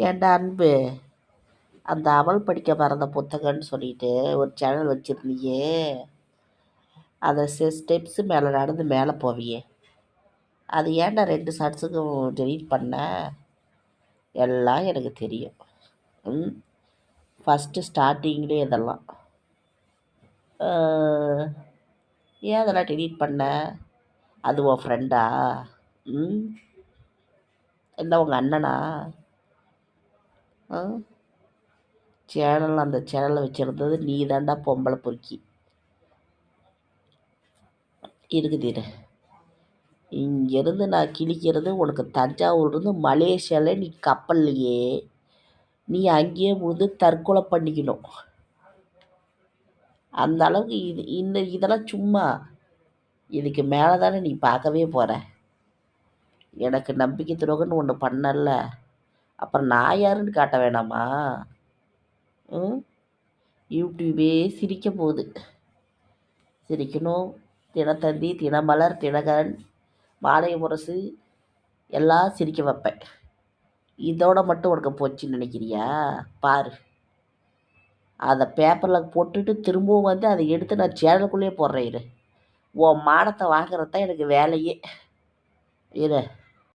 ஏன்டா அன்பு, அந்த அவள் படிக்க மறந்த புத்தகம்னு சொல்லிட்டு ஒரு சேனல் வச்சிருந்தியே, அதை ஸ்டெப்ஸு மேலே நடந்து மேலே போவியே, அது ஏன்டா 2 ஷார்ட்ஸுக்கும் டெலீட் பண்ண? எல்லாம் எனக்கு தெரியும். ம் ஃபஸ்ட்டு ஸ்டார்டிங்லேயே இதெல்லாம் ஏன் அதெல்லாம் டெலீட் பண்ண? அது உன் ஃப்ரெண்டா? ம் இல்லை உங்கள் அண்ணனா? சேனல், அந்த சேனலை வச்சுருந்தது நீ தாண்டா பொம்பளை பொறுக்கி. இருக்குது. இங்கேருந்து நான் கிழிக்கிறது உனக்கு தஞ்சாவூர்லேருந்து மலேசியாவில் நீ கப்பல்லையே, நீ அங்கேயே விழுந்து தற்கொலை பண்ணிக்கணும். அந்த அளவுக்கு இதெல்லாம் சும்மா. இதுக்கு மேலே தானே நீ பார்க்கவே போகிற. எனக்கு நம்பிக்கை துரோகம்னு ஒன்று பண்ணல, அப்புறம் நான் யாருன்னு காட்ட வேணாமா? யூடியூபே சிரிக்க போகுது. சிரிக்கணும். தினத்தந்தி, தினமலர், தினகரன், மாலை முரசு எல்லாம் சிரிக்க வைப்பேன். இதோட மட்டும் உனக்கு போச்சுன்னு நினைக்கிறியா? பாரு, அதை பேப்பரில் போட்டுட்டு திரும்பவும் வந்து அதை எடுத்து நான் சேனலுக்குள்ளேயே போடுறேன். இரு, உன் மானத்தை வாங்குறது தான் எனக்கு வேலையே. இரு.